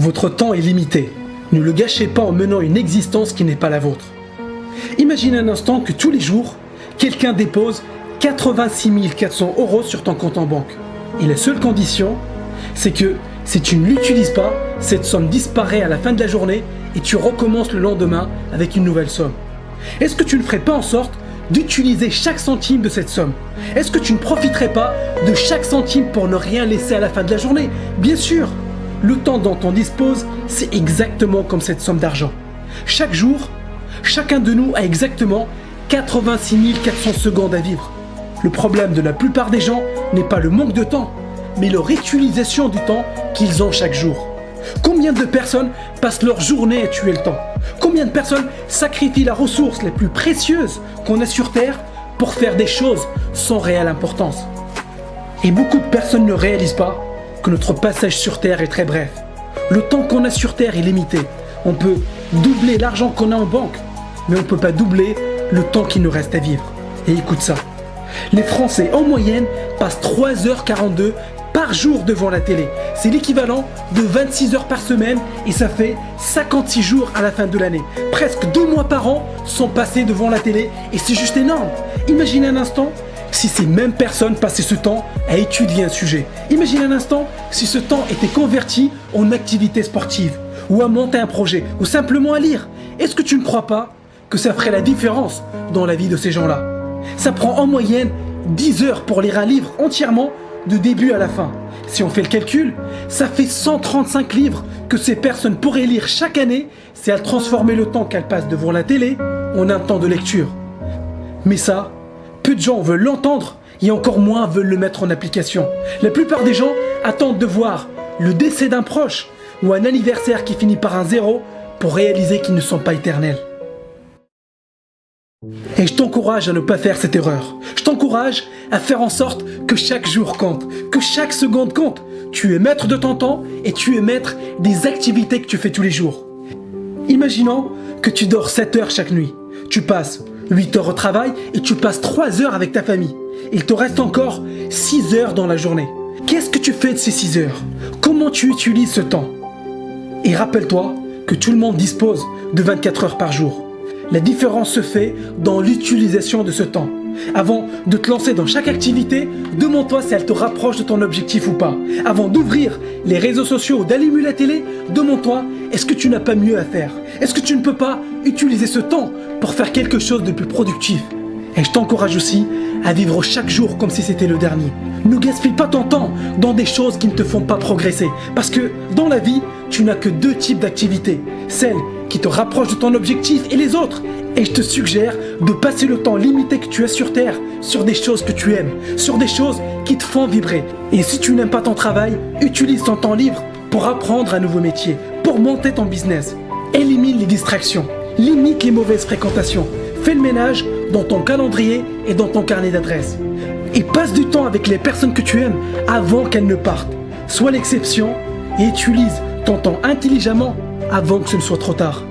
Votre temps est limité. Ne le gâchez pas en menant une existence qui n'est pas la vôtre. Imagine un instant que tous les jours, quelqu'un dépose 86 400 € sur ton compte en banque. Et la seule condition, c'est que si tu ne l'utilises pas, cette somme disparaît à la fin de la journée et tu recommences le lendemain avec une nouvelle somme. Est-ce que tu ne ferais pas en sorte d'utiliser chaque centime de cette somme? Est-ce que tu ne profiterais pas de chaque centime pour ne rien laisser à la fin de la journée? Bien sûr! Le temps dont on dispose, c'est exactement comme cette somme d'argent. Chaque jour, chacun de nous a exactement 86 400 secondes à vivre. Le problème de la plupart des gens n'est pas le manque de temps, mais leur utilisation du temps qu'ils ont chaque jour. Combien de personnes passent leur journée à tuer le temps? Combien de personnes sacrifient la ressource la plus précieuse qu'on a sur Terre pour faire des choses sans réelle importance? Et beaucoup de personnes ne réalisent pas que notre passage sur Terre est très bref. Le temps qu'on a sur Terre est limité. On peut doubler l'argent qu'on a en banque, mais on ne peut pas doubler le temps qu'il nous reste à vivre. Et écoute ça. Les Français, en moyenne, passent 3h42 par jour devant la télé. C'est l'équivalent de 26 heures par semaine et ça fait 56 jours à la fin de l'année. Presque 2 mois par an sont passés devant la télé et c'est juste énorme. Imagine un instant si ces mêmes personnes passaient ce temps à étudier un sujet. Imagine un instant si ce temps était converti en activité sportive ou à monter un projet ou simplement à lire. Est-ce que tu ne crois pas que ça ferait la différence dans la vie de ces gens-là? Ça prend en moyenne 10 heures pour lire un livre entièrement de début à la fin. Si on fait le calcul, ça fait 135 livres que ces personnes pourraient lire chaque année si elles transformaient le temps qu'elles passent devant la télé en un temps de lecture. Mais ça, peu de gens veulent l'entendre et encore moins veulent le mettre en application. La plupart des gens attendent de voir le décès d'un proche ou un anniversaire qui finit par un 0 pour réaliser qu'ils ne sont pas éternels. Et je t'encourage à ne pas faire cette erreur. Je t'encourage à faire en sorte que chaque jour compte, que chaque seconde compte. Tu es maître de ton temps et tu es maître des activités que tu fais tous les jours. Imaginons que tu dors 7 heures chaque nuit. Tu passes 8 heures au travail et tu passes 3 heures avec ta famille. Il te reste encore 6 heures dans la journée. Qu'est-ce que tu fais de ces 6 heures? Comment tu utilises ce temps? Et rappelle-toi que tout le monde dispose de 24 heures par jour. La différence se fait dans l'utilisation de ce temps. Avant de te lancer dans chaque activité, demande-toi si elle te rapproche de ton objectif ou pas. Avant d'ouvrir les réseaux sociaux ou d'allumer la télé, demande-toi, est-ce que tu n'as pas mieux à faire? Est-ce que tu ne peux pas utiliser ce temps pour faire quelque chose de plus productif? Et je t'encourage aussi à vivre chaque jour comme si c'était le dernier. Ne gaspille pas ton temps dans des choses qui ne te font pas progresser. Parce que dans la vie, tu n'as que 2 types d'activités. Celles qui te rapprochent de ton objectif et les autres. Et je te suggère de passer le temps limité que tu as sur Terre sur des choses que tu aimes, sur des choses qui te font vibrer. Et si tu n'aimes pas ton travail, utilise ton temps libre pour apprendre un nouveau métier, pour monter ton business. Élimine les distractions, limite les mauvaises fréquentations, fais le ménage dans ton calendrier et dans ton carnet d'adresses. Et passe du temps avec les personnes que tu aimes avant qu'elles ne partent. Sois l'exception et utilise ton temps intelligemment avant que ce ne soit trop tard.